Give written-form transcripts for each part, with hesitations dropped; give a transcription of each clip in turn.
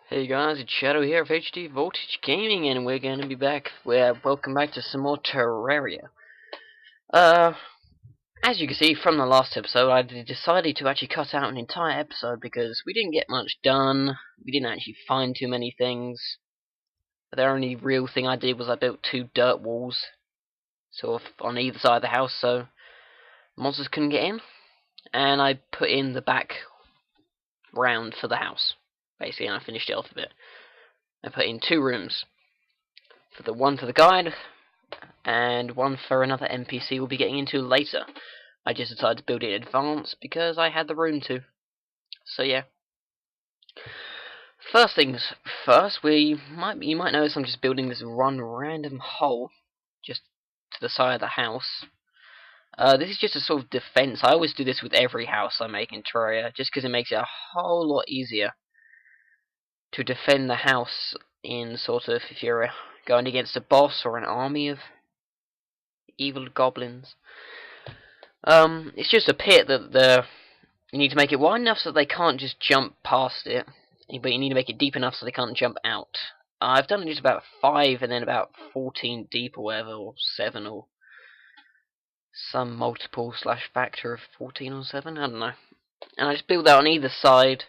Hey guys, it's Shadow here of HDVoltageGaming, and we're going to be back. Welcome back to some more Terraria. As you can see from the last episode, I decided to actually cut out an entire episode because we didn't get much done. We didn't actually find too many things. The only real thing I did was I built 2 dirt walls, sort of on either side of the house, so monsters couldn't get in. And I put in the back round for the house, basically, and I finished it off a bit. I put in 2 rooms. One for the guide, and one for another NPC we'll be getting into later. I just decided to build it in advance because I had the room to. So yeah. First things first, you might notice I'm just building this random hole just to the side of the house. This is just a sort of defense. I always do this with every house I make in Terraria, just because it makes it a whole lot easier to defend the house in sort of if you're going against a boss or an army of evil goblins. It's just a pit that you need to make it wide enough so they can't just jump past it, but you need to make it deep enough so they can't jump out. I've done it just about 5 and then about 14 deep or whatever, or 7 or some multiple / factor of 14 or 7, I don't know. And I just build that on either side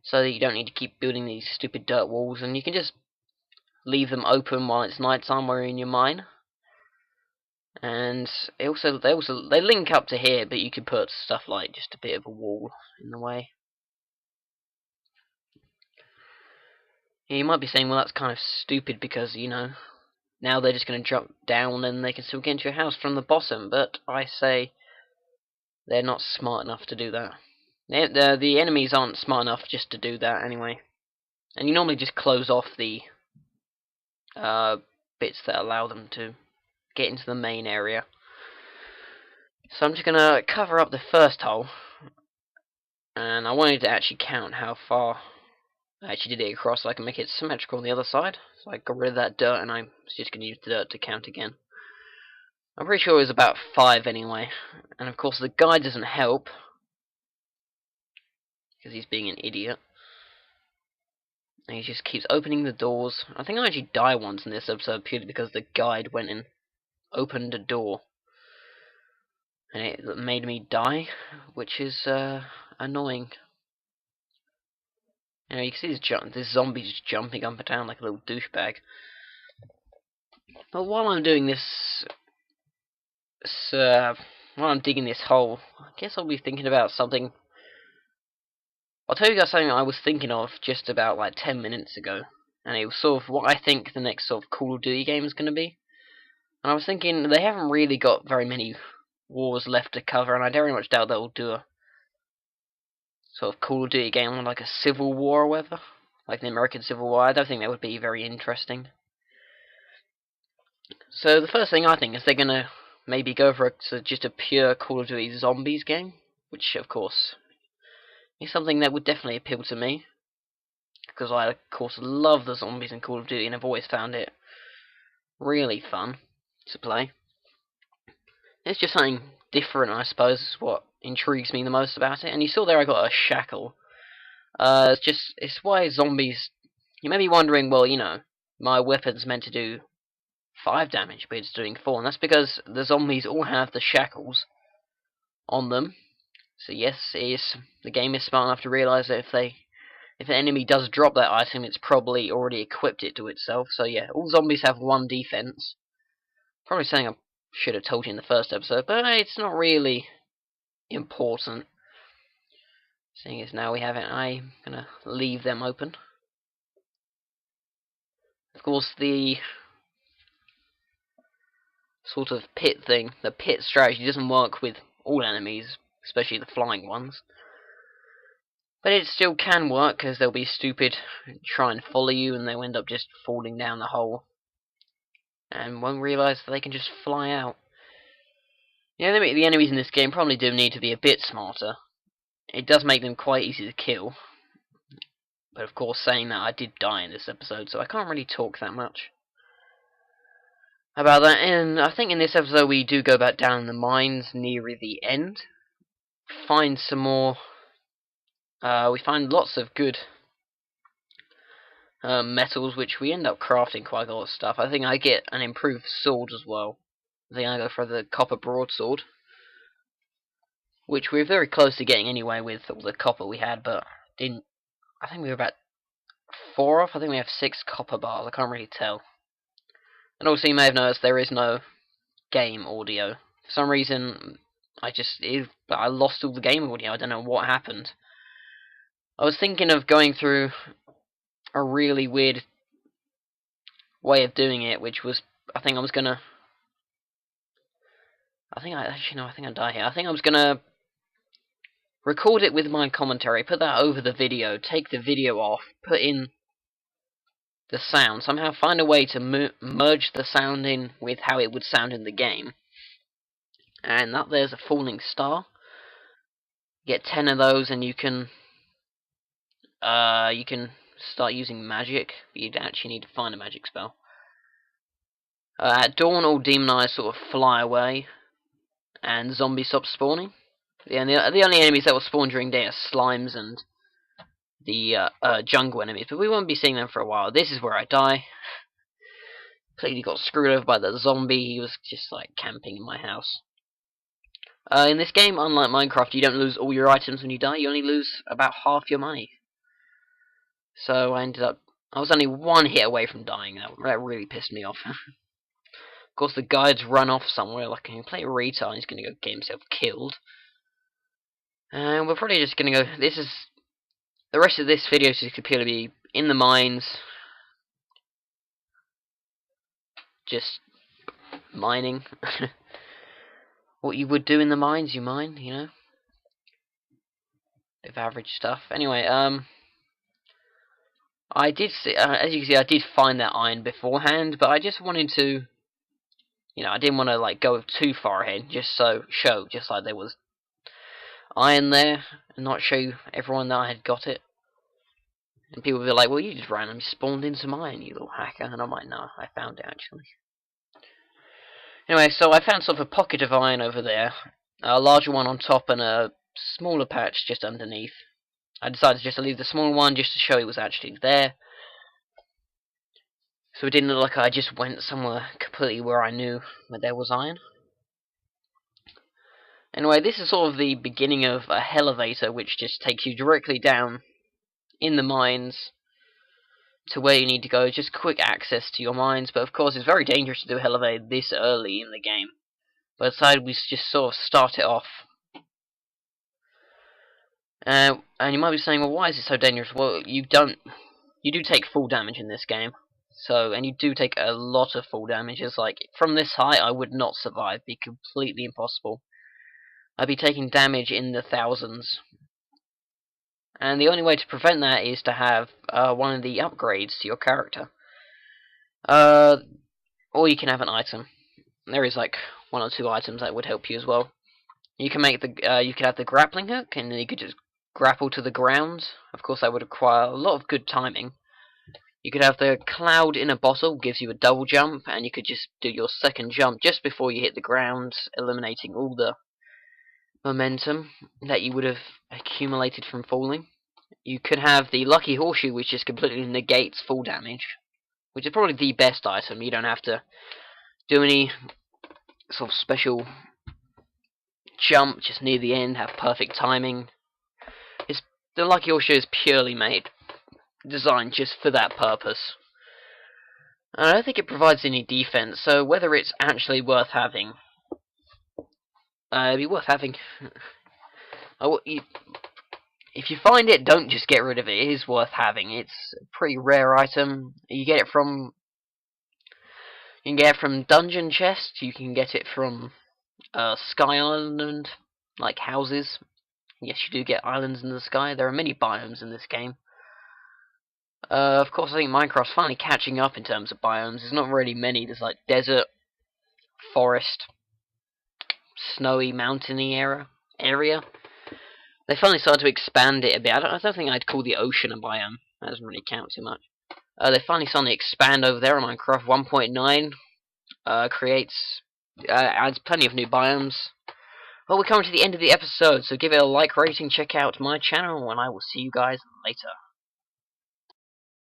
so that you don't need to keep building these stupid dirt walls, and you can just leave them open while it's night time where you're in your mine. And they link up to here, but you could put stuff like just a bit of a wall in the way. Yeah, you might be saying, well, that's kind of stupid because, you know, now they're just going to jump down and they can still get into your house from the bottom. But I say they're not smart enough to do that. The enemies aren't smart enough just to do that anyway. And you normally just close off the bits that allow them to get into the main area. So I'm just going to cover up the first hole. And I wanted to actually count how far I actually did it across so I can make it symmetrical on the other side. So I got rid of that dirt and I'm just going to use the dirt to count again. I'm pretty sure it was about 5 anyway. And of course the guy doesn't help, because he's being an idiot. And he just keeps opening the doors. I think I actually died once in this episode purely because the guide went and opened a door. And it made me die, which is annoying. You know, you can see this zombie just jumping up and down like a little douchebag. But while I'm doing this, while I'm digging this hole, I guess I'll be thinking about something. I'll tell you guys something I was thinking of just about like 10 minutes ago. And it was sort of what I think the next sort of Call of Duty game is going to be. And I was thinking they haven't really got very many wars left to cover, and I very much doubt they'll do a sort of Call of Duty game on like a Civil War or whatever, like the American Civil War. I don't think that would be very interesting. So the first thing I think is they're gonna maybe go for just a pure Call of Duty Zombies game, which of course is something that would definitely appeal to me, because I of course love the zombies in Call of Duty and I've always found it really fun to play. It's just something different, I suppose, is what intrigues me the most about it. And you saw there I got a shackle. It's why zombies. You may be wondering, well, you know, my weapon's meant to do 5 damage, but it's doing 4, and that's because the zombies all have the shackles on them. So yes, the game is smart enough to realise that if an enemy does drop that item, it's probably already equipped it to itself. So yeah, all zombies have 1 defense. Probably something I should have told you in the first episode, but it's not really important. Seeing as now we have it, I'm gonna leave them open. Of course, the sort of pit thing, the pit strategy doesn't work with all enemies, especially the flying ones. But it still can work, because they'll be stupid and try and follow you, and they'll end up just falling down the hole and won't realise that they can just fly out. You know, the enemies in this game probably do need to be a bit smarter. It does make them quite easy to kill. But of course, saying that, I did die in this episode, so I can't really talk that much about that. And I think in this episode we do go back down the mines near the end. Find some more. We find lots of good metals, which we end up crafting quite a lot of stuff. I think I get an improved sword as well. I think I go for the copper broadsword, which we're very close to getting anyway with all the copper we had, but didn't. I think we were about 4 off. I think we have 6 copper bars. I can't really tell. And also, you may have noticed there is no game audio. For some reason, I lost all the game audio. I don't know what happened. I was thinking of going through a really weird way of doing it, which was, I think I was gonna. I think I die here. I think I was gonna record it with my commentary, put that over the video, take the video off, put in the sound, somehow find a way to merge the sound in with how it would sound in the game. And that there's a falling star. Get 10 of those, and you can start using magic. But you'd actually need to find a magic spell. At dawn, all demon eyes sort of fly away, and zombies stop spawning. The only enemies that will spawn during day are slimes and the jungle enemies, but we won't be seeing them for a while. This is where I die. Completely got screwed over by the zombie. He was just like camping in my house. In this game, unlike Minecraft, you don't lose all your items when you die. You only lose about half your money. So I was only 1 hit away from dying. That really pissed me off. Of course, the guide's run off somewhere like a complete retard. He's going to go get himself killed. And we're probably just going to go. The rest of this video is just purely be in the mines, just mining. What you would do in the mines, you mine, you know. If average stuff. Anyway, I did see, as you can see, I did find that iron beforehand, but I just wanted to, I didn't want to like go too far ahead, just like there was iron there, and not show everyone that I had got it. And people would be like, well, you just randomly spawned in some iron, you little hacker. And I'm like, no, I found it actually. Anyway, so I found sort of a pocket of iron over there, a larger one on top and a smaller patch just underneath. I decided just to leave the smaller one just to show it was actually there, so it didn't look like I just went somewhere completely where I knew that there was iron. Anyway, this is sort of the beginning of a elevator, which just takes you directly down in the mines to where you need to go. Just quick access to your mines, but of course it's very dangerous to do elevator this early in the game. But I decided we just sort of start it off. And you might be saying, well, why is it so dangerous? Well, you do take full damage in this game. And you do take a lot of full damage. It's like, from this height, I would not survive. It'd be completely impossible. I'd be taking damage in the thousands. And the only way to prevent that is to have one of the upgrades to your character. Or you can have an item. There is like 1 or 2 items that would help you as well. You can make you could have the grappling hook, and then you could just grapple to the ground. Of course, that would require a lot of good timing. You could have the cloud in a bottle, gives you a double jump, and you could just do your second jump just before you hit the ground, eliminating all the momentum that you would have accumulated from falling. You could have the lucky horseshoe, which just completely negates full damage, which is probably the best item. You don't have to do any sort of special jump just near the end, have perfect timing. The lucky horseshoe is purely designed just for that purpose. I don't think it provides any defense, so whether it's actually worth having, it'd be worth having. If you find it, don't just get rid of it. It is worth having. It's a pretty rare item. You can get it from dungeon chests. You can get it from Sky Island, like houses. Yes, you do get islands in the sky. There are many biomes in this game. Of course, I think Minecraft's finally catching up in terms of biomes. There's not really many. There's like desert, forest, snowy, mountainy area. They finally started to expand it a bit. I don't think I'd call the ocean a biome. That doesn't really count too much. They finally started to expand over there on Minecraft 1.9. Adds plenty of new biomes. Well, we're coming to the end of the episode, so give it a like rating, check out my channel, and I will see you guys later.